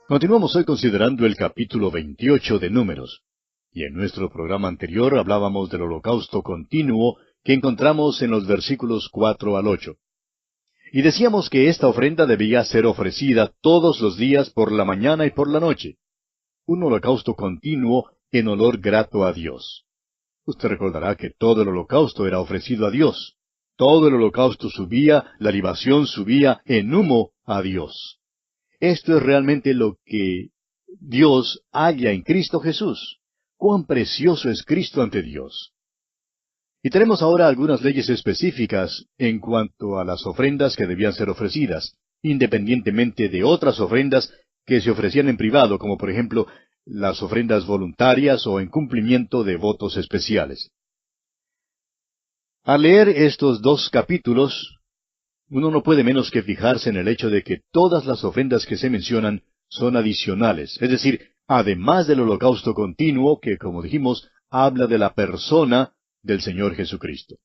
Continuamos hoy considerando el capítulo 28 de Números. Y en nuestro programa anterior hablábamos del holocausto continuo que encontramos en los versículos 4 al 8. Y decíamos que esta ofrenda debía ser ofrecida todos los días por la mañana y por la noche. Un holocausto continuo en olor grato a Dios. Usted recordará que todo el holocausto era ofrecido a Dios. Todo el holocausto subía, la libación subía en humo a Dios. Esto es realmente lo que Dios halla en Cristo Jesús. ¡Cuán precioso es Cristo ante Dios! Y tenemos ahora algunas leyes específicas en cuanto a las ofrendas que debían ser ofrecidas, independientemente de otras ofrendas que se ofrecían en privado, como por ejemplo las ofrendas voluntarias o en cumplimiento de votos especiales. Al leer estos dos capítulos, uno no puede menos que fijarse en el hecho de que todas las ofrendas que se mencionan son adicionales, es decir, además del holocausto continuo que, como dijimos, habla de la persona del Señor Jesucristo.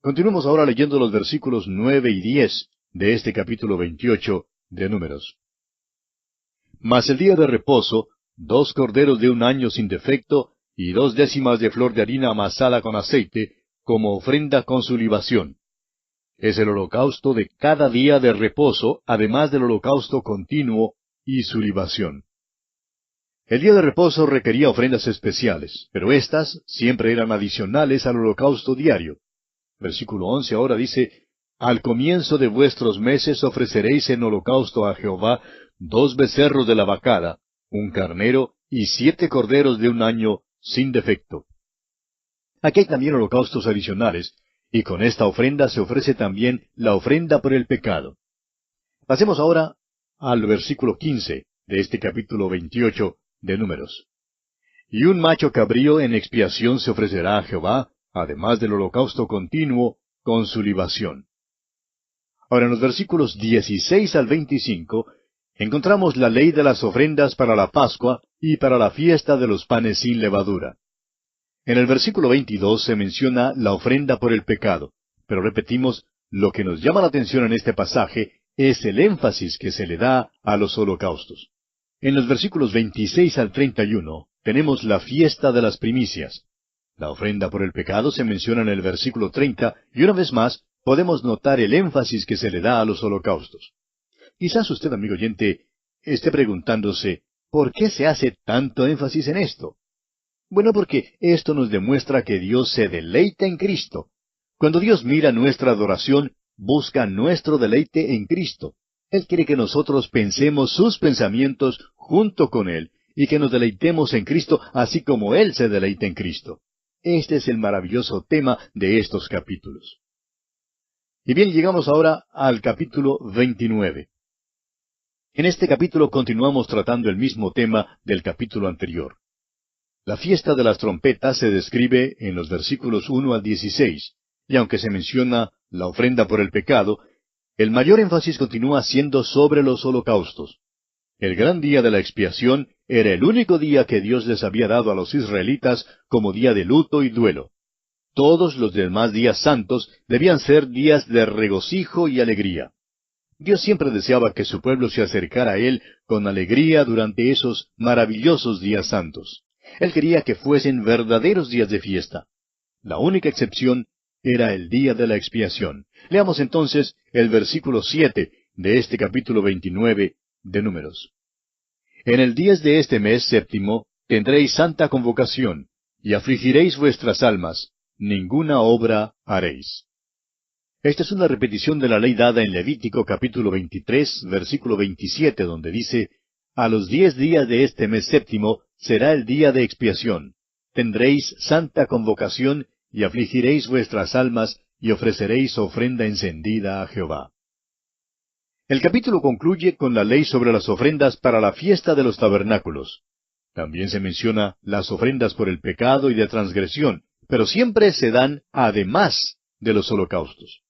Continuemos ahora leyendo los versículos 9 y 10 de este capítulo 28 de Números. Mas el día de reposo, 2 corderos de un año sin defecto, y 2 décimas de flor de harina amasada con aceite, como ofrenda con su libación. Es el holocausto de cada día de reposo, además del holocausto continuo y su libación. El día de reposo requería ofrendas especiales, pero éstas siempre eran adicionales al holocausto diario. Versículo 11 ahora dice, Al comienzo de vuestros meses ofreceréis en holocausto a Jehová 2 becerros de la vacada, 1 carnero y 7 corderos de un año sin defecto. Aquí hay también holocaustos adicionales, y con esta ofrenda se ofrece también la ofrenda por el pecado. Pasemos ahora al versículo 15 de este capítulo 28 de Números. Y un macho cabrío en expiación se ofrecerá a Jehová, además del holocausto continuo, con su libación. Ahora en los versículos 16 al 25 encontramos la ley de las ofrendas para la Pascua y para la fiesta de los panes sin levadura. En el versículo 22 se menciona la ofrenda por el pecado, pero repetimos, lo que nos llama la atención en este pasaje es el énfasis que se le da a los holocaustos. En los versículos 26 al 31 tenemos la fiesta de las primicias. La ofrenda por el pecado se menciona en el versículo 30, y una vez más podemos notar el énfasis que se le da a los holocaustos. Quizás usted, amigo oyente, esté preguntándose, ¿por qué se hace tanto énfasis en esto? Bueno, porque esto nos demuestra que Dios se deleita en Cristo. Cuando Dios mira nuestra adoración, busca nuestro deleite en Cristo. Él quiere que nosotros pensemos sus pensamientos junto con Él, y que nos deleitemos en Cristo, así como Él se deleita en Cristo. Este es el maravilloso tema de estos capítulos. Y bien, llegamos ahora al capítulo 29. En este capítulo continuamos tratando el mismo tema del capítulo anterior. La fiesta de las trompetas se describe en los versículos 1 al 16, y aunque se menciona la ofrenda por el pecado, el mayor énfasis continúa siendo sobre los holocaustos. El gran día de la expiación era el único día que Dios les había dado a los israelitas como día de luto y duelo. Todos los demás días santos debían ser días de regocijo y alegría. Dios siempre deseaba que su pueblo se acercara a Él con alegría durante esos maravillosos días santos. Él quería que fuesen verdaderos días de fiesta. La única excepción era el día de la expiación. Leamos entonces el versículo 7 de este capítulo 29 de Números. En el 10 de este mes séptimo tendréis santa convocación, y afligiréis vuestras almas, ninguna obra haréis. Esta es una repetición de la ley dada en Levítico capítulo 23, versículo 27, donde dice, A los 10 días de este mes séptimo será el día de expiación. Tendréis santa convocación, y afligiréis vuestras almas, y ofreceréis ofrenda encendida a Jehová. El capítulo concluye con la ley sobre las ofrendas para la fiesta de los tabernáculos. También se menciona las ofrendas por el pecado y de transgresión, pero siempre se dan además de los holocaustos.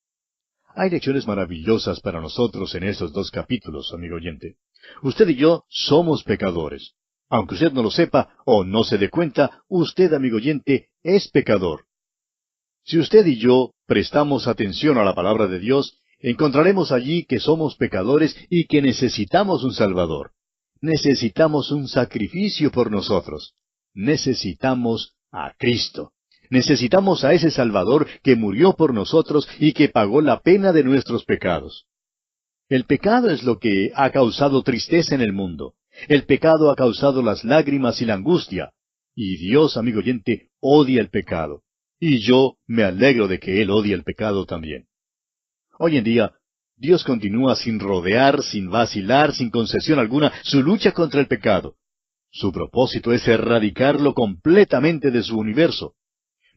Hay lecciones maravillosas para nosotros en estos dos capítulos, amigo oyente. Usted y yo somos pecadores. Aunque usted no lo sepa o no se dé cuenta, usted, amigo oyente, es pecador. Si usted y yo prestamos atención a la palabra de Dios, encontraremos allí que somos pecadores y que necesitamos un Salvador. Necesitamos un sacrificio por nosotros. Necesitamos a Cristo. Necesitamos a ese Salvador que murió por nosotros y que pagó la pena de nuestros pecados. El pecado es lo que ha causado tristeza en el mundo. El pecado ha causado las lágrimas y la angustia. Y Dios, amigo oyente, odia el pecado. Y yo me alegro de que Él odie el pecado también. Hoy en día, Dios continúa sin rodear, sin vacilar, sin concesión alguna, su lucha contra el pecado. Su propósito es erradicarlo completamente de su universo.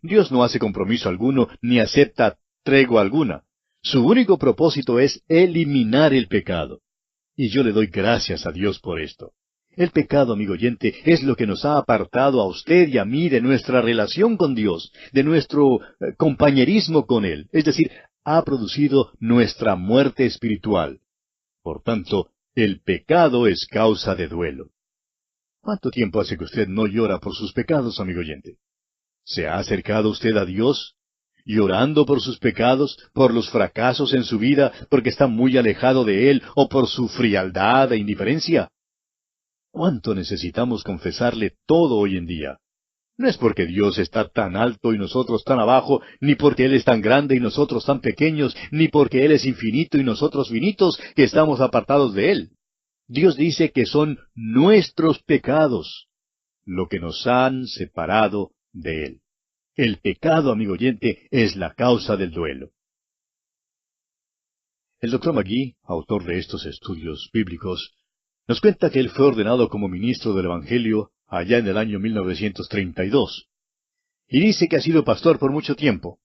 Dios no hace compromiso alguno, ni acepta tregua alguna. Su único propósito es eliminar el pecado. Y yo le doy gracias a Dios por esto. El pecado, amigo oyente, es lo que nos ha apartado a usted y a mí de nuestra relación con Dios, de nuestro compañerismo con Él. Es decir, ha producido nuestra muerte espiritual. Por tanto, el pecado es causa de duelo. ¿Cuánto tiempo hace que usted no llora por sus pecados, amigo oyente? ¿Se ha acercado usted a Dios, llorando por sus pecados, por los fracasos en su vida, porque está muy alejado de Él, o por su frialdad e indiferencia? ¿Cuánto necesitamos confesarle todo hoy en día? No es porque Dios está tan alto y nosotros tan abajo, ni porque Él es tan grande y nosotros tan pequeños, ni porque Él es infinito y nosotros finitos, que estamos apartados de Él. Dios dice que son nuestros pecados lo que nos han separado de Él. El pecado, amigo oyente, es la causa del duelo. El Dr. McGee, autor de estos estudios bíblicos, nos cuenta que él fue ordenado como ministro del Evangelio allá en el año 1932. Y dice que ha sido pastor por mucho tiempo.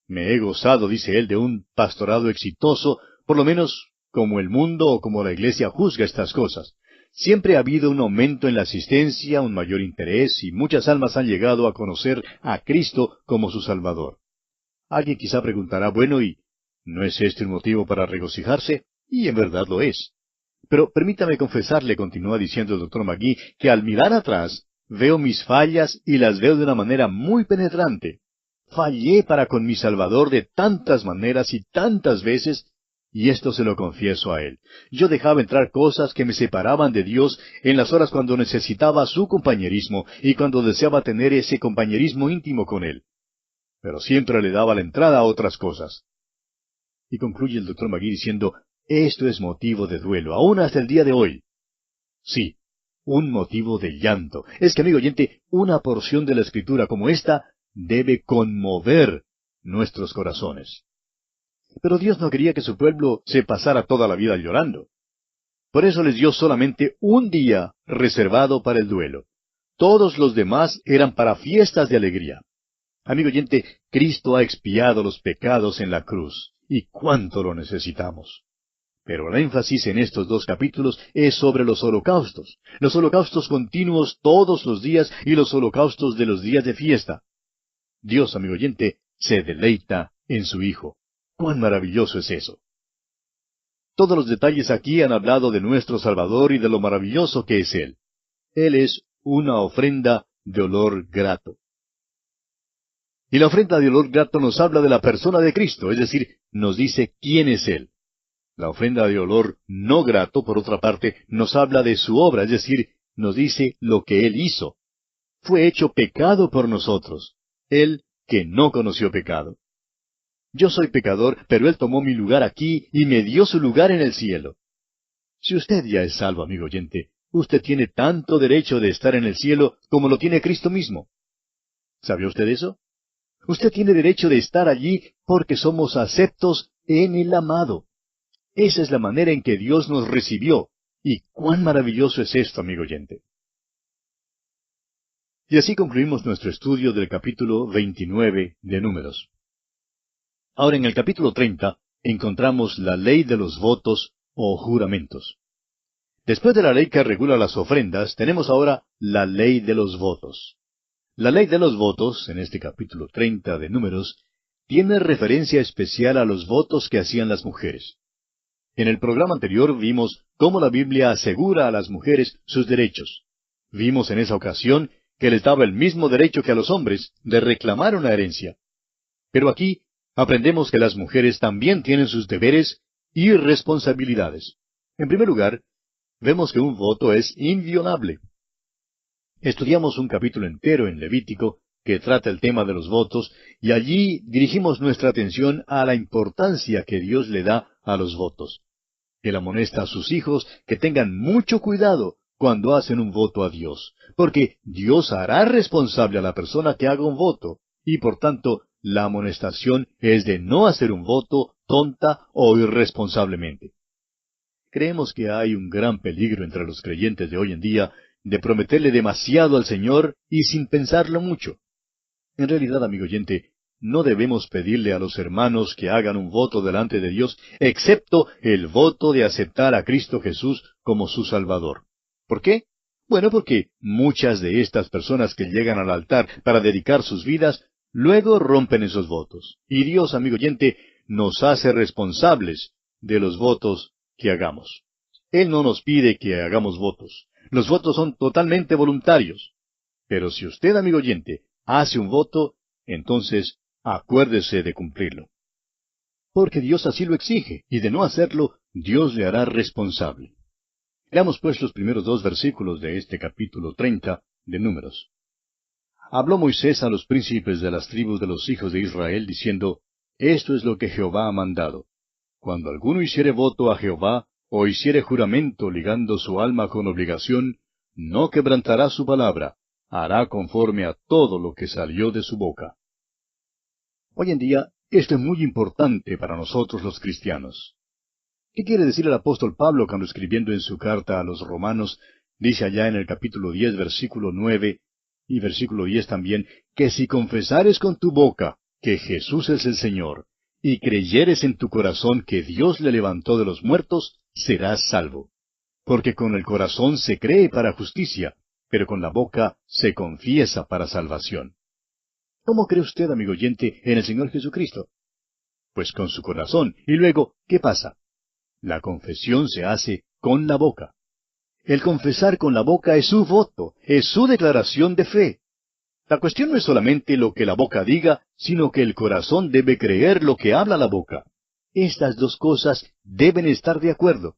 Me he gozado, dice él, de un pastorado exitoso, por lo menos como el mundo o como la iglesia juzga estas cosas. Siempre ha habido un aumento en la asistencia, un mayor interés, y muchas almas han llegado a conocer a Cristo como su Salvador. Alguien quizá preguntará, bueno, ¿y no es este un motivo para regocijarse? Y en verdad lo es. Pero permítame confesarle, continúa diciendo el Dr. McGee, que al mirar atrás, veo mis fallas y las veo de una manera muy penetrante. Fallé para con mi Salvador de tantas maneras y tantas veces, y esto se lo confieso a Él. Yo dejaba entrar cosas que me separaban de Dios en las horas cuando necesitaba su compañerismo y cuando deseaba tener ese compañerismo íntimo con Él. Pero siempre le daba la entrada a otras cosas. Y concluye el Dr. McGee diciendo, esto es motivo de duelo, aún hasta el día de hoy. Sí, un motivo de llanto. Es que, amigo oyente, una porción de la Escritura como esta debe conmover nuestros corazones. Pero Dios no quería que su pueblo se pasara toda la vida llorando. Por eso les dio solamente un día reservado para el duelo. Todos los demás eran para fiestas de alegría. Amigo oyente, Cristo ha expiado los pecados en la cruz, y cuánto lo necesitamos. Pero el énfasis en estos dos capítulos es sobre los holocaustos continuos todos los días y los holocaustos de los días de fiesta. Dios, amigo oyente, se deleita en su Hijo. ¡Cuán maravilloso es eso! Todos los detalles aquí han hablado de nuestro Salvador y de lo maravilloso que es Él. Él es una ofrenda de olor grato. Y la ofrenda de olor grato nos habla de la persona de Cristo, es decir, nos dice quién es Él. La ofrenda de olor no grato, por otra parte, nos habla de su obra, es decir, nos dice lo que Él hizo. Fue hecho pecado por nosotros, Él que no conoció pecado. Yo soy pecador, pero Él tomó mi lugar aquí y me dio su lugar en el cielo. Si usted ya es salvo, amigo oyente, usted tiene tanto derecho de estar en el cielo como lo tiene Cristo mismo. ¿Sabía usted eso? Usted tiene derecho de estar allí porque somos aceptos en el amado. Esa es la manera en que Dios nos recibió. Y cuán maravilloso es esto, amigo oyente. Y así concluimos nuestro estudio del capítulo 29 de Números. Ahora en el capítulo 30 encontramos la ley de los votos o juramentos. Después de la ley que regula las ofrendas, tenemos ahora la ley de los votos. La ley de los votos, en este capítulo 30 de Números, tiene referencia especial a los votos que hacían las mujeres. En el programa anterior vimos cómo la Biblia asegura a las mujeres sus derechos. Vimos en esa ocasión que les daba el mismo derecho que a los hombres de reclamar una herencia. Pero aquí aprendemos que las mujeres también tienen sus deberes y responsabilidades. En primer lugar, vemos que un voto es inviolable. Estudiamos un capítulo entero en Levítico que trata el tema de los votos, y allí dirigimos nuestra atención a la importancia que Dios le da a los votos. Él amonesta a sus hijos que tengan mucho cuidado cuando hacen un voto a Dios, porque Dios hará responsable a la persona que haga un voto, y por tanto la amonestación es de no hacer un voto tonta o irresponsablemente. Creemos que hay un gran peligro entre los creyentes de hoy en día de prometerle demasiado al Señor y sin pensarlo mucho. En realidad, amigo oyente, no debemos pedirle a los hermanos que hagan un voto delante de Dios, excepto el voto de aceptar a Cristo Jesús como su Salvador. ¿Por qué? Bueno, porque muchas de estas personas que llegan al altar para dedicar sus vidas, luego rompen esos votos. Y Dios, amigo oyente, nos hace responsables de los votos que hagamos. Él no nos pide que hagamos votos. Los votos son totalmente voluntarios. Pero si usted, amigo oyente, hace un voto, entonces acuérdese de cumplirlo. Porque Dios así lo exige, y de no hacerlo, Dios le hará responsable. Leamos pues los primeros 2 versículos de este capítulo 30 de Números. Habló Moisés a los príncipes de las tribus de los hijos de Israel, diciendo, Esto es lo que Jehová ha mandado. Cuando alguno hiciere voto a Jehová, o hiciere juramento ligando su alma con obligación, no quebrantará su palabra, hará conforme a todo lo que salió de su boca. Hoy en día, esto es muy importante para nosotros los cristianos. ¿Qué quiere decir el apóstol Pablo cuando escribiendo en su carta a los romanos, dice allá en el capítulo 10, versículo 9, y versículo 10 también, que si confesares con tu boca que Jesús es el Señor, y creyeres en tu corazón que Dios le levantó de los muertos, serás salvo. Porque con el corazón se cree para justicia, pero con la boca se confiesa para salvación. ¿Cómo cree usted, amigo oyente, en el Señor Jesucristo? Pues con su corazón. Y luego, ¿qué pasa? La confesión se hace con la boca. El confesar con la boca es su voto, es su declaración de fe. La cuestión no es solamente lo que la boca diga, sino que el corazón debe creer lo que habla la boca. Estas dos cosas deben estar de acuerdo.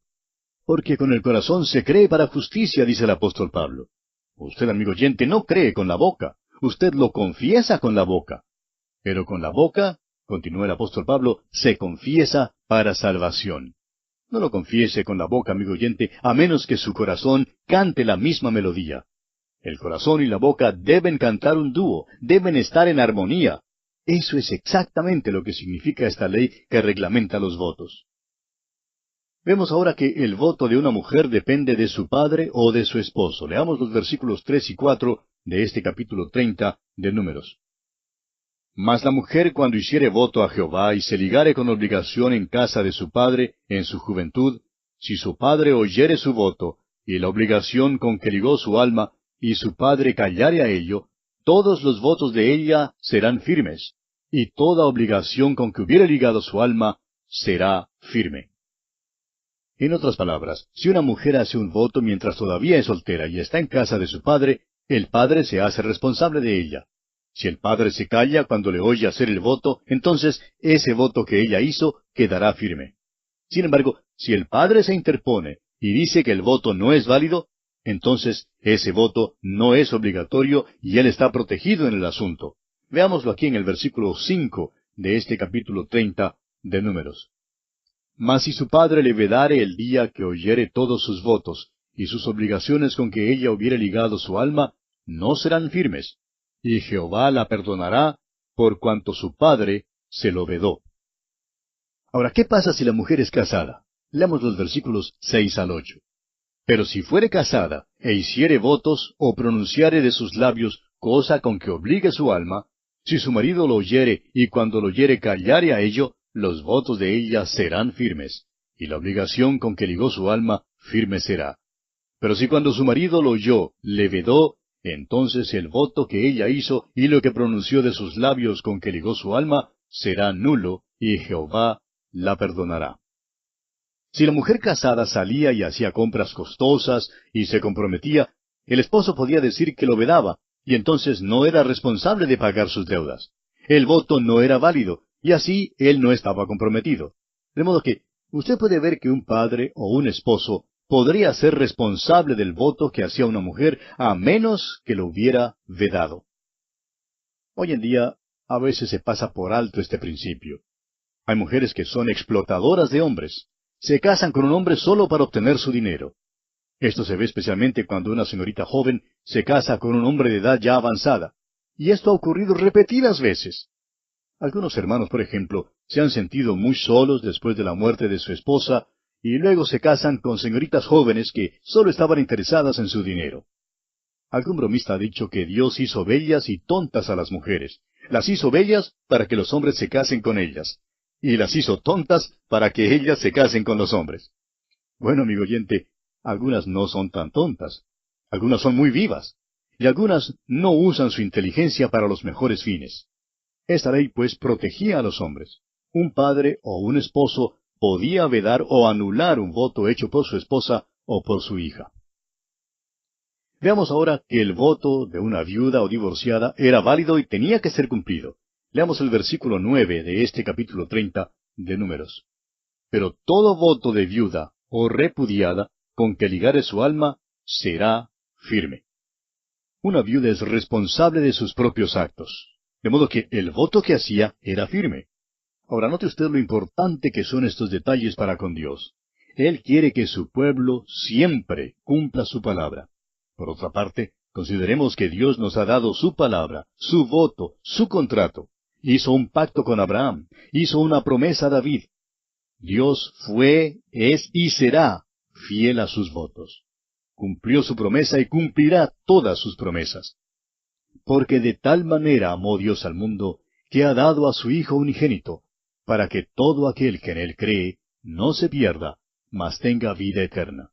Porque con el corazón se cree para justicia, dice el apóstol Pablo. Usted, amigo oyente, no cree con la boca. Usted lo confiesa con la boca. Pero con la boca, continúa el apóstol Pablo, se confiesa para salvación. No lo confiese con la boca, amigo oyente, a menos que su corazón cante la misma melodía. El corazón y la boca deben cantar un dúo, deben estar en armonía. Eso es exactamente lo que significa esta ley que reglamenta los votos. Vemos ahora que el voto de una mujer depende de su padre o de su esposo. Leamos los versículos 3 y 4 de este capítulo 30 de Números. Mas la mujer cuando hiciere voto a Jehová y se ligare con obligación en casa de su padre en su juventud, si su padre oyere su voto, y la obligación con que ligó su alma, y su padre callare a ello, todos los votos de ella serán firmes, y toda obligación con que hubiere ligado su alma será firme. En otras palabras, si una mujer hace un voto mientras todavía es soltera y está en casa de su padre, el padre se hace responsable de ella. Si el padre se calla cuando le oye hacer el voto, entonces ese voto que ella hizo quedará firme. Sin embargo, si el padre se interpone y dice que el voto no es válido, entonces ese voto no es obligatorio y él está protegido en el asunto. Veámoslo aquí en el versículo 5 de este capítulo 30 de Números. Mas si su padre le vedare el día que oyere todos sus votos, y sus obligaciones con que ella hubiere ligado su alma, no serán firmes, y Jehová la perdonará, por cuanto su padre se lo vedó. Ahora, ¿qué pasa si la mujer es casada? Leamos los versículos 6 al 8. Pero si fuere casada, e hiciere votos, o pronunciare de sus labios cosa con que obligue su alma, si su marido lo oyere, y cuando lo oyere callare a ello, los votos de ella serán firmes, y la obligación con que ligó su alma firme será. Pero si cuando su marido lo oyó, le vedó, entonces el voto que ella hizo y lo que pronunció de sus labios con que ligó su alma será nulo, y Jehová la perdonará. Si la mujer casada salía y hacía compras costosas y se comprometía, el esposo podía decir que lo vedaba, y entonces no era responsable de pagar sus deudas. El voto no era válido, y así él no estaba comprometido. De modo que usted puede ver que un padre o un esposo podría ser responsable del voto que hacía una mujer a menos que lo hubiera vedado. Hoy en día, a veces se pasa por alto este principio. Hay mujeres que son explotadoras de hombres. Se casan con un hombre solo para obtener su dinero. Esto se ve especialmente cuando una señorita joven se casa con un hombre de edad ya avanzada. Y esto ha ocurrido repetidas veces. Algunos hermanos, por ejemplo, se han sentido muy solos después de la muerte de su esposa y luego se casan con señoritas jóvenes que solo estaban interesadas en su dinero. Algún bromista ha dicho que Dios hizo bellas y tontas a las mujeres. Las hizo bellas para que los hombres se casen con ellas. Y las hizo tontas para que ellas se casen con los hombres. Bueno, amigo oyente, algunas no son tan tontas. Algunas son muy vivas. Y algunas no usan su inteligencia para los mejores fines. Esta ley, pues, protegía a los hombres. Un padre o un esposo podía vedar o anular un voto hecho por su esposa o por su hija. Veamos ahora que el voto de una viuda o divorciada era válido y tenía que ser cumplido. Leamos el versículo 9 de este capítulo 30 de Números. Pero todo voto de viuda o repudiada con que ligare su alma será firme. Una viuda es responsable de sus propios actos, de modo que el voto que hacía era firme. Ahora note usted lo importante que son estos detalles para con Dios. Él quiere que su pueblo siempre cumpla su palabra. Por otra parte, consideremos que Dios nos ha dado su palabra, su voto, su contrato. Hizo un pacto con Abraham, hizo una promesa a David. Dios fue, es y será fiel a sus votos. Cumplió su promesa y cumplirá todas sus promesas. Porque de tal manera amó Dios al mundo, que ha dado a su Hijo unigénito, para que todo aquel que en él cree no se pierda, mas tenga vida eterna.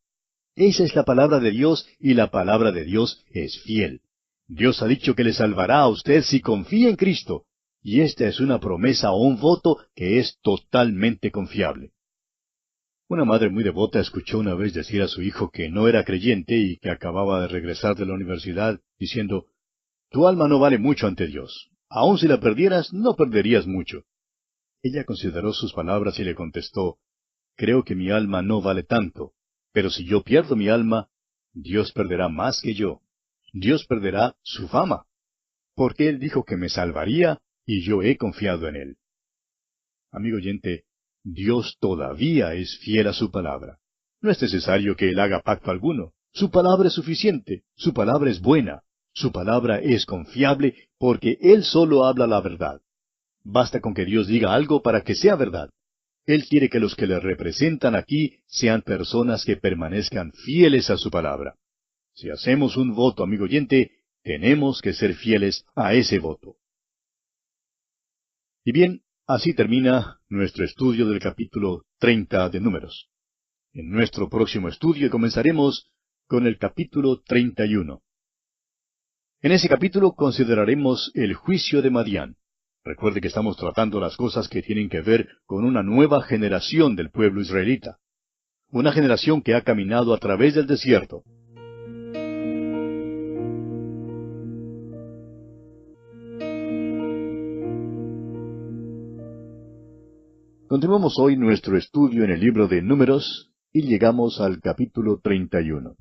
Esa es la palabra de Dios, y la palabra de Dios es fiel. Dios ha dicho que le salvará a usted si confía en Cristo, y esta es una promesa o un voto que es totalmente confiable. Una madre muy devota escuchó una vez decir a su hijo que no era creyente y que acababa de regresar de la universidad, diciendo, «Tu alma no vale mucho ante Dios. Aun si la perdieras, no perderías mucho». Ella consideró sus palabras y le contestó, «Creo que mi alma no vale tanto, pero si yo pierdo mi alma, Dios perderá más que yo. Dios perderá su fama, porque Él dijo que me salvaría y yo he confiado en Él». Amigo oyente, Dios todavía es fiel a su palabra. No es necesario que Él haga pacto alguno. Su palabra es suficiente, su palabra es buena, su palabra es confiable, porque Él solo habla la verdad. Basta con que Dios diga algo para que sea verdad. Él quiere que los que le representan aquí sean personas que permanezcan fieles a su palabra. Si hacemos un voto, amigo oyente, tenemos que ser fieles a ese voto. Y bien, así termina nuestro estudio del capítulo 30 de Números. En nuestro próximo estudio comenzaremos con el capítulo 31. En ese capítulo consideraremos el juicio de Madián. Recuerde que estamos tratando las cosas que tienen que ver con una nueva generación del pueblo israelita. Una generación que ha caminado a través del desierto. Continuamos hoy nuestro estudio en el libro de Números y llegamos al capítulo 31.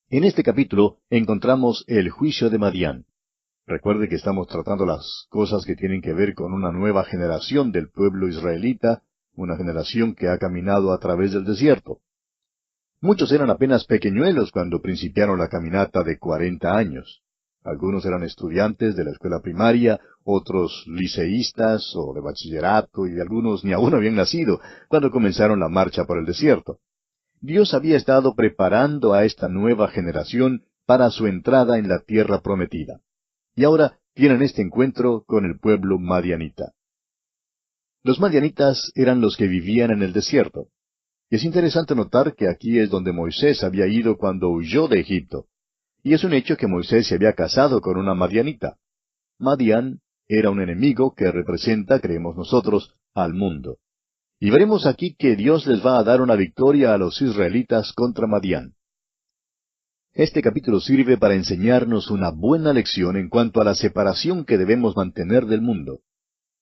En este capítulo encontramos el juicio de Madián. Recuerde que estamos tratando las cosas que tienen que ver con una nueva generación del pueblo israelita, una generación que ha caminado a través del desierto. Muchos eran apenas pequeñuelos cuando principiaron la caminata de 40 años. Algunos eran estudiantes de la escuela primaria, otros liceístas o de bachillerato, y algunos ni aún habían nacido cuando comenzaron la marcha por el desierto. Dios había estado preparando a esta nueva generación para su entrada en la tierra prometida. Y ahora tienen este encuentro con el pueblo madianita. Los madianitas eran los que vivían en el desierto. Y es interesante notar que aquí es donde Moisés había ido cuando huyó de Egipto. Y es un hecho que Moisés se había casado con una madianita. Madián era un enemigo que representa, creemos nosotros, al mundo. Y veremos aquí que Dios les va a dar una victoria a los israelitas contra Madián. Este capítulo sirve para enseñarnos una buena lección en cuanto a la separación que debemos mantener del mundo.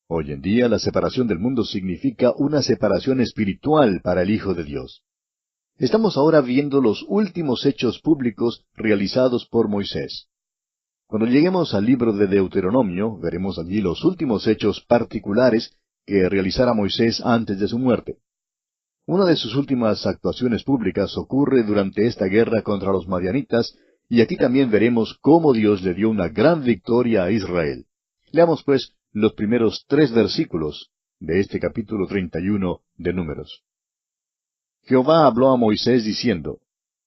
Hoy en día la separación del mundo significa una separación espiritual para el Hijo de Dios. Estamos ahora viendo los últimos hechos públicos realizados por Moisés. Cuando lleguemos al libro de Deuteronomio, veremos allí los últimos hechos particulares que realizara Moisés antes de su muerte. Una de sus últimas actuaciones públicas ocurre durante esta guerra contra los madianitas, y aquí también veremos cómo Dios le dio una gran victoria a Israel. Leamos pues los primeros 3 versículos de este capítulo 31 de Números. Jehová habló a Moisés diciendo,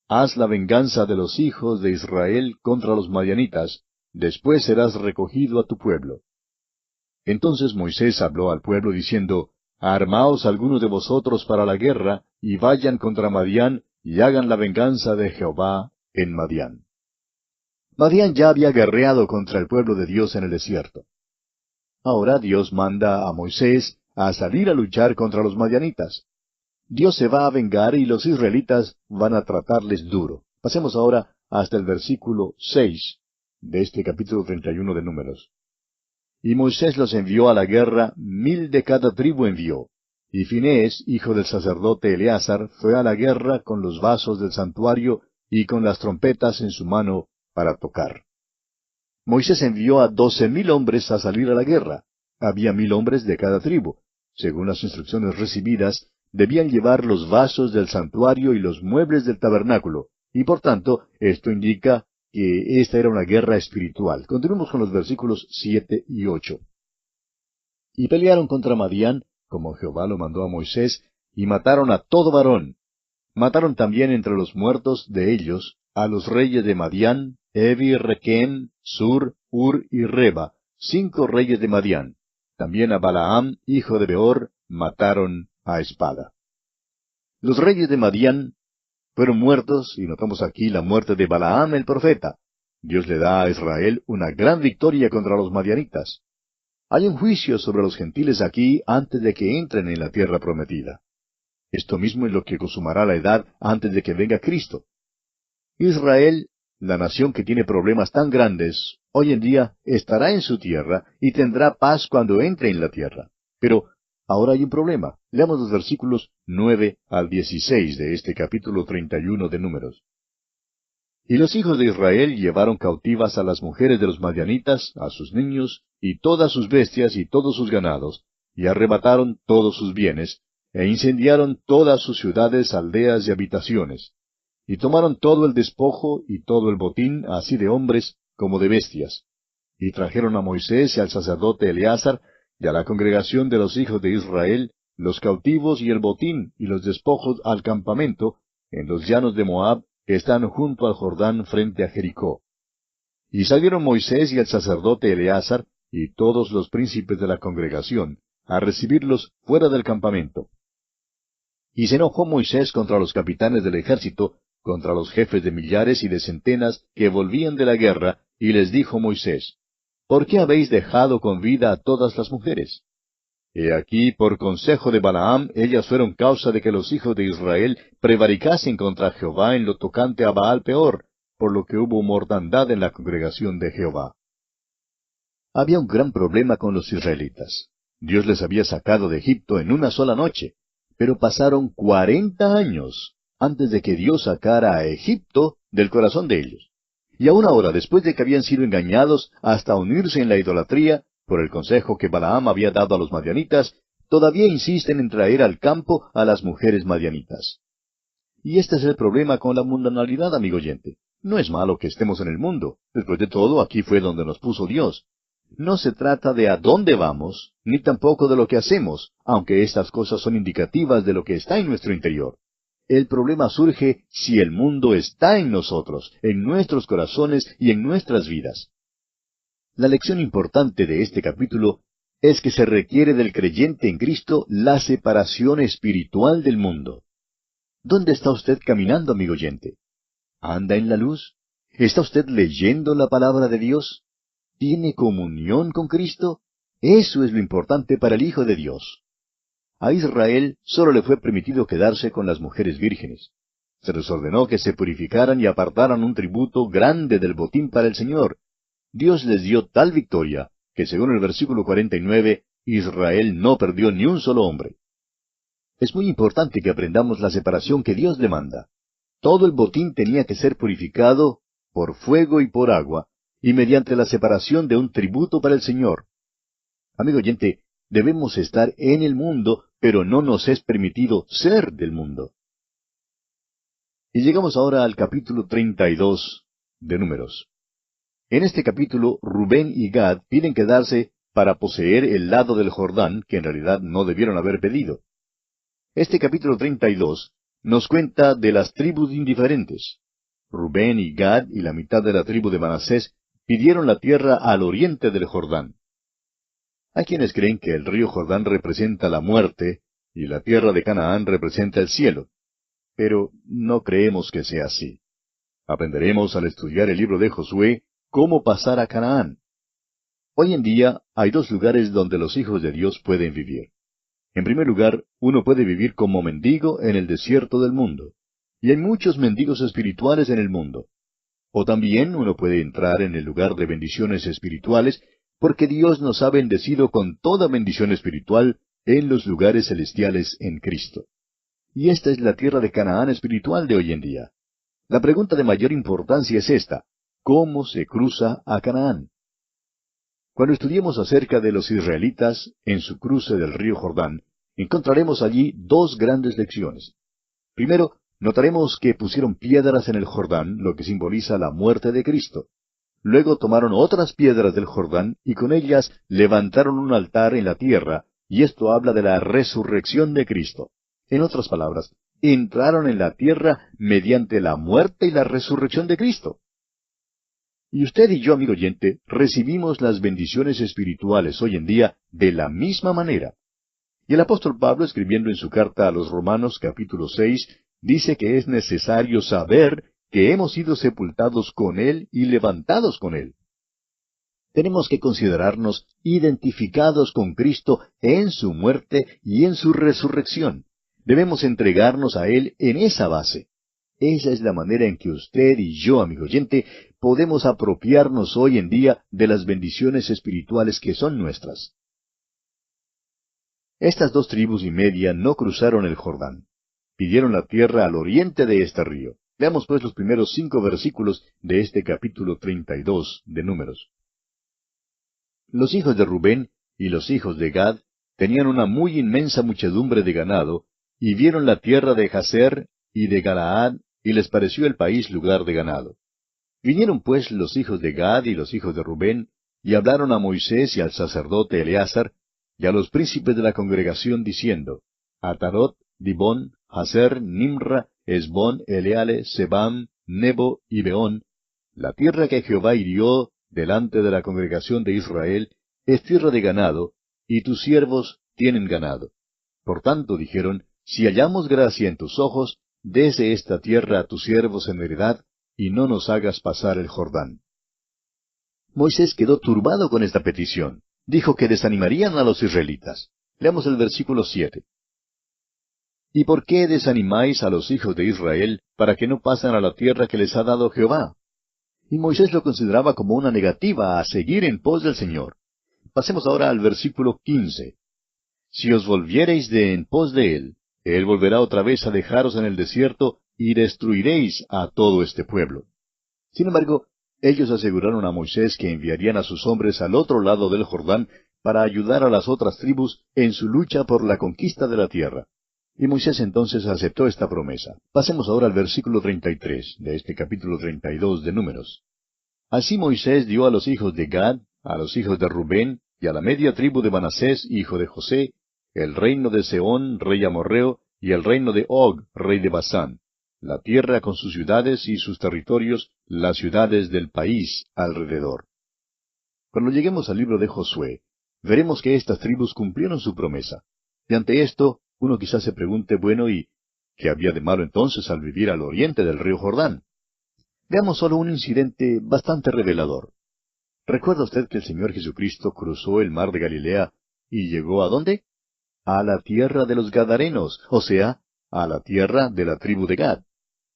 Haz la venganza de los hijos de Israel contra los madianitas, después serás recogido a tu pueblo. Entonces Moisés habló al pueblo diciendo, Armaos algunos de vosotros para la guerra, y vayan contra Madián, y hagan la venganza de Jehová en Madián. Madián ya había guerreado contra el pueblo de Dios en el desierto. Ahora Dios manda a Moisés a salir a luchar contra los madianitas. Dios se va a vengar y los israelitas van a tratarles duro. Pasemos ahora hasta el versículo 6 de este capítulo 31 de Números. Y Moisés los envió a la guerra, 1000 de cada tribu envió. Y Finehés, hijo del sacerdote Eleazar, fue a la guerra con los vasos del santuario y con las trompetas en su mano para tocar. Moisés envió a 12,000 hombres a salir a la guerra. Había 1000 hombres de cada tribu. Según las instrucciones recibidas, debían llevar los vasos del santuario y los muebles del tabernáculo, y por tanto, esto indica que esta era una guerra espiritual. Continuemos con los versículos 7 y 8. Y pelearon contra Madián, como Jehová lo mandó a Moisés, y mataron a todo varón. Mataron también entre los muertos de ellos a los reyes de Madián, Evi, Requem, Sur, Ur y Reba, 5 reyes de Madián. También a Balaam, hijo de Beor, mataron a espada. Los reyes de Madián fueron muertos, y notamos aquí la muerte de Balaam el profeta. Dios le da a Israel una gran victoria contra los madianitas. Hay un juicio sobre los gentiles aquí antes de que entren en la tierra prometida. Esto mismo es lo que consumará la edad antes de que venga Cristo. Israel, la nación que tiene problemas tan grandes, hoy en día estará en su tierra y tendrá paz cuando entre en la tierra. Pero ahora hay un problema. Leamos los versículos 9 al 16 de este capítulo 31 de Números. Y los hijos de Israel llevaron cautivas a las mujeres de los madianitas, a sus niños, y todas sus bestias y todos sus ganados, y arrebataron todos sus bienes, e incendiaron todas sus ciudades, aldeas y habitaciones. Y tomaron todo el despojo y todo el botín, así de hombres como de bestias. Y trajeron a Moisés y al sacerdote Eleazar, y a la congregación de los hijos de Israel, los cautivos y el botín y los despojos al campamento, en los llanos de Moab, que están junto al Jordán frente a Jericó. Y salieron Moisés y el sacerdote Eleazar, y todos los príncipes de la congregación, a recibirlos fuera del campamento. Y se enojó Moisés contra los capitanes del ejército, contra los jefes de millares y de centenas que volvían de la guerra, y les dijo Moisés, ¿por qué habéis dejado con vida a todas las mujeres? He aquí, por consejo de Balaam, ellas fueron causa de que los hijos de Israel prevaricasen contra Jehová en lo tocante a Baal Peor, por lo que hubo mortandad en la congregación de Jehová. Había un gran problema con los israelitas. Dios les había sacado de Egipto en una sola noche, pero pasaron 40 años antes de que Dios sacara a Egipto del corazón de ellos. Y aún ahora, después de que habían sido engañados hasta unirse en la idolatría, por el consejo que Balaam había dado a los madianitas, todavía insisten en traer al campo a las mujeres madianitas. Y este es el problema con la mundanalidad, amigo oyente. No es malo que estemos en el mundo. Después de todo, aquí fue donde nos puso Dios. No se trata de a dónde vamos, ni tampoco de lo que hacemos, aunque estas cosas son indicativas de lo que está en nuestro interior. El problema surge si el mundo está en nosotros, en nuestros corazones y en nuestras vidas. La lección importante de este capítulo es que se requiere del creyente en Cristo la separación espiritual del mundo. ¿Dónde está usted caminando, amigo oyente? ¿Anda en la luz? ¿Está usted leyendo la palabra de Dios? ¿Tiene comunión con Cristo? Eso es lo importante para el Hijo de Dios. A Israel solo le fue permitido quedarse con las mujeres vírgenes. Se les ordenó que se purificaran y apartaran un tributo grande del botín para el Señor. Dios les dio tal victoria que, según el versículo 49, Israel no perdió ni un solo hombre. Es muy importante que aprendamos la separación que Dios demanda. Todo el botín tenía que ser purificado por fuego y por agua, y mediante la separación de un tributo para el Señor. Amigo oyente, debemos estar en el mundo, pero no nos es permitido ser del mundo. Y llegamos ahora al capítulo 32 de Números. En este capítulo, Rubén y Gad piden quedarse para poseer el lado del Jordán, que en realidad no debieron haber pedido. Este capítulo 32 nos cuenta de las tribus indiferentes. Rubén y Gad y la mitad de la tribu de Manasés pidieron la tierra al oriente del Jordán. Hay quienes creen que el río Jordán representa la muerte y la tierra de Canaán representa el cielo. Pero no creemos que sea así. Aprenderemos al estudiar el libro de Josué cómo pasar a Canaán. Hoy en día hay dos lugares donde los hijos de Dios pueden vivir. En primer lugar, uno puede vivir como mendigo en el desierto del mundo. Y hay muchos mendigos espirituales en el mundo. O también uno puede entrar en el lugar de bendiciones espirituales, porque Dios nos ha bendecido con toda bendición espiritual en los lugares celestiales en Cristo. Y esta es la tierra de Canaán espiritual de hoy en día. La pregunta de mayor importancia es esta: ¿cómo se cruza a Canaán? Cuando estudiemos acerca de los israelitas en su cruce del río Jordán, encontraremos allí dos grandes lecciones. Primero, notaremos que pusieron piedras en el Jordán, lo que simboliza la muerte de Cristo. Luego tomaron otras piedras del Jordán y con ellas levantaron un altar en la tierra, y esto habla de la resurrección de Cristo. En otras palabras, entraron en la tierra mediante la muerte y la resurrección de Cristo. Y usted y yo, amigo oyente, recibimos las bendiciones espirituales hoy en día de la misma manera. Y el apóstol Pablo, escribiendo en su carta a los Romanos capítulo 6, dice que es necesario saber que hemos sido sepultados con Él y levantados con Él. Tenemos que considerarnos identificados con Cristo en su muerte y en su resurrección. Debemos entregarnos a Él en esa base. Esa es la manera en que usted y yo, amigo oyente, podemos apropiarnos hoy en día de las bendiciones espirituales que son nuestras. Estas dos tribus y media no cruzaron el Jordán. Pidieron la tierra al oriente de este río. Veamos pues los primeros 5 versículos de este capítulo 32 de Números. Los hijos de Rubén y los hijos de Gad tenían una muy inmensa muchedumbre de ganado, y vieron la tierra de Jazer y de Galaad, y les pareció el país lugar de ganado. Vinieron pues los hijos de Gad y los hijos de Rubén, y hablaron a Moisés y al sacerdote Eleazar, y a los príncipes de la congregación, diciendo: Atarot, Dibón, Jazer, Nimra, Esbón, Eleale, Sebam, Nebo y Beón, la tierra que Jehová hirió delante de la congregación de Israel, es tierra de ganado, y tus siervos tienen ganado. Por tanto, dijeron: si hallamos gracia en tus ojos, dese esta tierra a tus siervos en heredad, y no nos hagas pasar el Jordán. Moisés quedó turbado con esta petición. Dijo que desanimarían a los israelitas. Leamos el versículo 7. ¿Y por qué desanimáis a los hijos de Israel para que no pasen a la tierra que les ha dado Jehová? Y Moisés lo consideraba como una negativa a seguir en pos del Señor. Pasemos ahora al versículo 15. Si os volviereis de en pos de él volverá otra vez a dejaros en el desierto, y destruiréis a todo este pueblo. Sin embargo, ellos aseguraron a Moisés que enviarían a sus hombres al otro lado del Jordán para ayudar a las otras tribus en su lucha por la conquista de la tierra. Y Moisés entonces aceptó esta promesa. Pasemos ahora al versículo 33 de este capítulo 32 de Números. Así Moisés dio a los hijos de Gad, a los hijos de Rubén, y a la media tribu de Manasés, hijo de José, el reino de Sehón, rey amorreo, y el reino de Og, rey de Basán, la tierra con sus ciudades y sus territorios, las ciudades del país alrededor. Cuando lleguemos al libro de Josué, veremos que estas tribus cumplieron su promesa. Y ante esto, uno quizás se pregunte, bueno, ¿y qué había de malo entonces al vivir al oriente del río Jordán? Veamos solo un incidente bastante revelador. ¿Recuerda usted que el Señor Jesucristo cruzó el mar de Galilea y llegó a dónde? A la tierra de los Gadarenos, o sea, a la tierra de la tribu de Gad.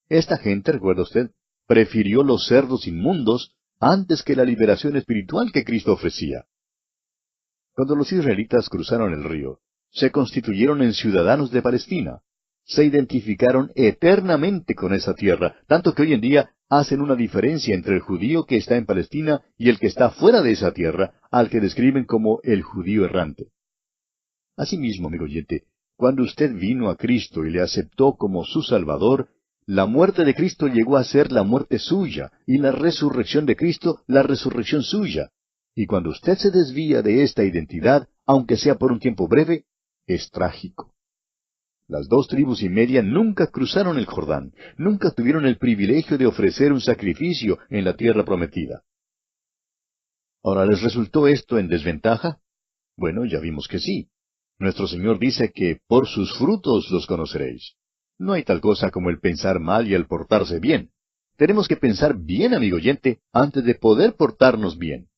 Esta gente, recuerda usted, prefirió los cerdos inmundos antes que la liberación espiritual que Cristo ofrecía. Cuando los israelitas cruzaron el río, se constituyeron en ciudadanos de Palestina. Se identificaron eternamente con esa tierra, tanto que hoy en día hacen una diferencia entre el judío que está en Palestina y el que está fuera de esa tierra, al que describen como el judío errante. Asimismo, amigo oyente, cuando usted vino a Cristo y le aceptó como su Salvador, la muerte de Cristo llegó a ser la muerte suya, y la resurrección de Cristo la resurrección suya. Y cuando usted se desvía de esta identidad, aunque sea por un tiempo breve, es trágico. Las 2,5 tribus nunca cruzaron el Jordán, nunca tuvieron el privilegio de ofrecer un sacrificio en la tierra prometida. Ahora, ¿les resultó esto en desventaja? Bueno, ya vimos que sí. Nuestro Señor dice que por sus frutos los conoceréis. No hay tal cosa como el pensar mal y el portarse bien. Tenemos que pensar bien, amigo oyente, antes de poder portarnos bien.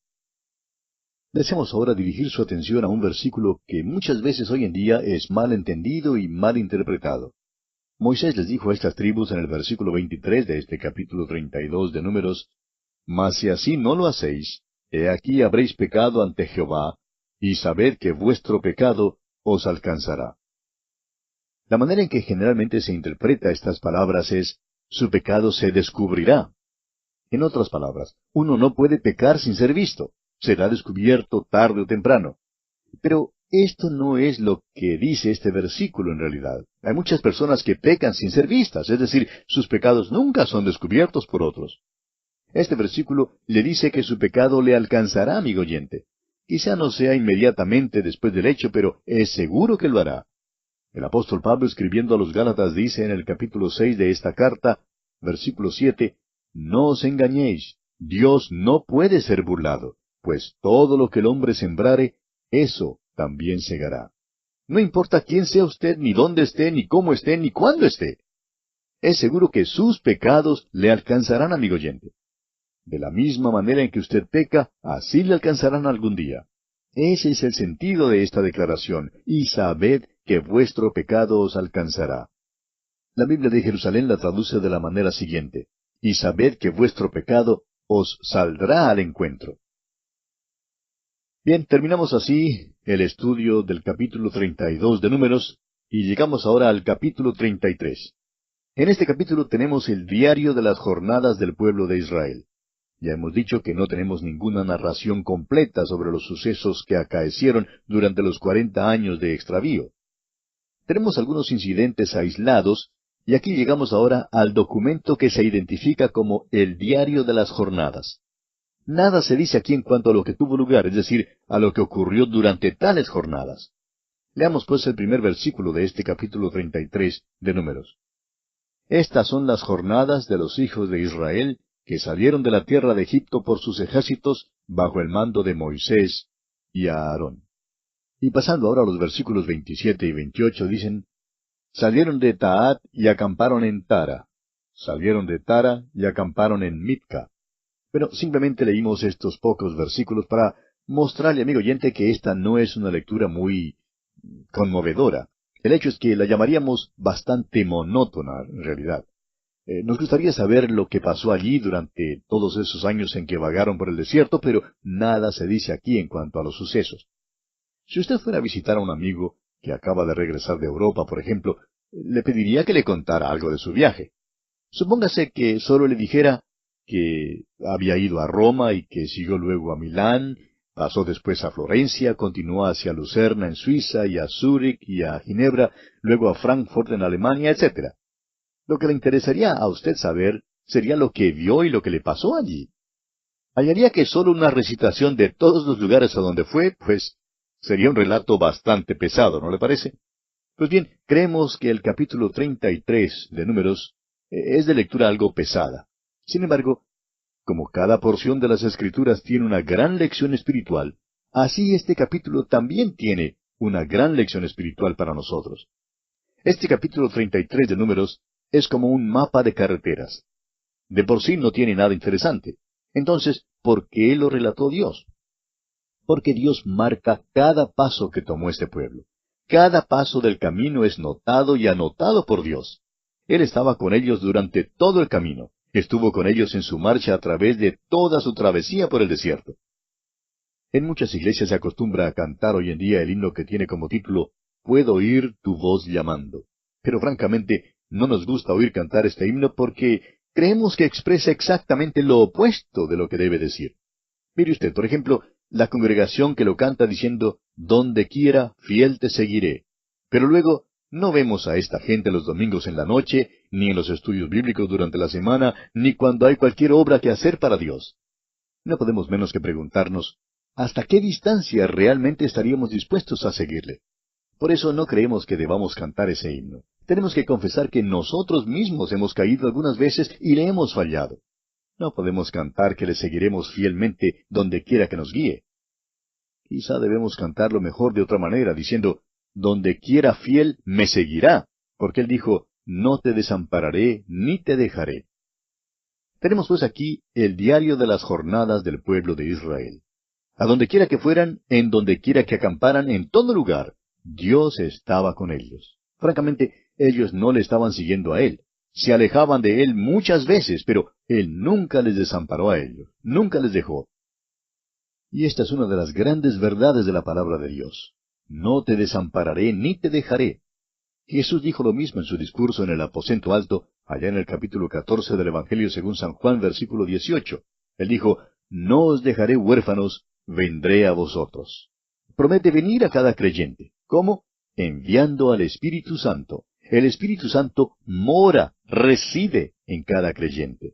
Deseamos ahora dirigir su atención a un versículo que muchas veces hoy en día es mal entendido y mal interpretado. Moisés les dijo a estas tribus en el versículo 23 de este capítulo 32 de Números: Mas si así no lo hacéis, he aquí habréis pecado ante Jehová, y sabed que vuestro pecado os alcanzará. La manera en que generalmente se interpreta estas palabras es: su pecado se descubrirá. En otras palabras, uno no puede pecar sin ser visto. Será descubierto tarde o temprano. Pero esto no es lo que dice este versículo en realidad. Hay muchas personas que pecan sin ser vistas, es decir, sus pecados nunca son descubiertos por otros. Este versículo le dice que su pecado le alcanzará, amigo oyente. Quizá no sea inmediatamente después del hecho, pero es seguro que lo hará. El apóstol Pablo, escribiendo a los Gálatas, dice en el capítulo 6 de esta carta, versículo 7, No os engañéis, Dios no puede ser burlado. Pues todo lo que el hombre sembrare, eso también segará. No importa quién sea usted, ni dónde esté, ni cómo esté, ni cuándo esté. Es seguro que sus pecados le alcanzarán, amigo oyente. De la misma manera en que usted peca, así le alcanzarán algún día. Ese es el sentido de esta declaración, y sabed que vuestro pecado os alcanzará. La Biblia de Jerusalén la traduce de la manera siguiente: y sabed que vuestro pecado os saldrá al encuentro. Bien, terminamos así el estudio del capítulo 32 de Números, y llegamos ahora al capítulo 33. En este capítulo tenemos el diario de las jornadas del pueblo de Israel. Ya hemos dicho que no tenemos ninguna narración completa sobre los sucesos que acaecieron durante los 40 años de extravío. Tenemos algunos incidentes aislados, y aquí llegamos ahora al documento que se identifica como el diario de las jornadas. Nada se dice aquí en cuanto a lo que tuvo lugar, es decir, a lo que ocurrió durante tales jornadas. Leamos pues el primer versículo de este capítulo 33 de Números. Estas son las jornadas de los hijos de Israel que salieron de la tierra de Egipto por sus ejércitos bajo el mando de Moisés y Aarón. Y pasando ahora a los versículos 27 y 28 dicen: Salieron de Taat y acamparon en Tara. Salieron de Tara y acamparon en Mitca. Bueno, simplemente leímos estos pocos versículos para mostrarle, amigo oyente, que esta no es una lectura muy conmovedora. El hecho es que la llamaríamos bastante monótona, en realidad. Nos gustaría saber lo que pasó allí durante todos esos años en que vagaron por el desierto, pero nada se dice aquí en cuanto a los sucesos. Si usted fuera a visitar a un amigo que acaba de regresar de Europa, por ejemplo, le pediría que le contara algo de su viaje. Supóngase que solo le dijera que había ido a Roma y que siguió luego a Milán, pasó después a Florencia, continuó hacia Lucerna en Suiza y a Zúrich y a Ginebra, luego a Frankfurt en Alemania, etc. Lo que le interesaría a usted saber sería lo que vio y lo que le pasó allí. Hallaría que solo una recitación de todos los lugares a donde fue, pues, sería un relato bastante pesado, ¿no le parece? Pues bien, creemos que el capítulo 33 de Números es de lectura algo pesada. Sin embargo, como cada porción de las Escrituras tiene una gran lección espiritual, así este capítulo también tiene una gran lección espiritual para nosotros. Este capítulo 33 de Números es como un mapa de carreteras. De por sí no tiene nada interesante. Entonces, ¿por qué lo relató Dios? Porque Dios marca cada paso que tomó este pueblo. Cada paso del camino es notado y anotado por Dios. Él estaba con ellos durante todo el camino. Estuvo con ellos en su marcha a través de toda su travesía por el desierto. En muchas iglesias se acostumbra a cantar hoy en día el himno que tiene como título puedo oír tu voz llamando. Pero francamente, no nos gusta oír cantar este himno porque creemos que expresa exactamente lo opuesto de lo que debe decir. Mire usted, por ejemplo, la congregación que lo canta diciendo, donde quiera, fiel te seguiré. Pero luego, no vemos a esta gente los domingos en la noche, ni en los estudios bíblicos durante la semana, ni cuando hay cualquier obra que hacer para Dios. No podemos menos que preguntarnos, ¿hasta qué distancia realmente estaríamos dispuestos a seguirle? Por eso no creemos que debamos cantar ese himno. Tenemos que confesar que nosotros mismos hemos caído algunas veces y le hemos fallado. No podemos cantar que le seguiremos fielmente donde quiera que nos guíe. Quizá debemos cantarlo mejor de otra manera, diciendo, donde quiera fiel me seguirá, porque él dijo, no te desampararé ni te dejaré. Tenemos pues aquí el diario de las jornadas del pueblo de Israel. A donde quiera que fueran, en donde quiera que acamparan, en todo lugar, Dios estaba con ellos. Francamente, ellos no le estaban siguiendo a Él. Se alejaban de Él muchas veces, pero Él nunca les desamparó a ellos, nunca les dejó. Y esta es una de las grandes verdades de la palabra de Dios. No te desampararé ni te dejaré. Jesús dijo lo mismo en su discurso en el aposento alto, allá en el capítulo 14 del Evangelio según San Juan, versículo 18. Él dijo, no os dejaré huérfanos, vendré a vosotros. Promete venir a cada creyente. ¿Cómo? Enviando al Espíritu Santo. El Espíritu Santo mora, reside en cada creyente.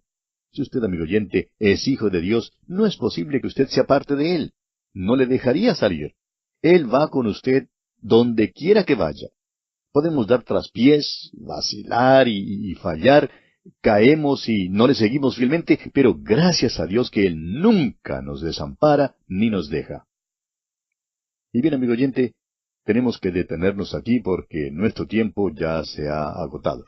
Si usted, amigo oyente, es hijo de Dios, no es posible que usted se aparte de Él. No le dejaría salir. Él va con usted donde quiera que vaya. Podemos dar traspiés, vacilar y fallar, caemos y no le seguimos fielmente, pero gracias a Dios que Él nunca nos desampara ni nos deja. Y bien, amigo oyente, tenemos que detenernos aquí porque nuestro tiempo ya se ha agotado.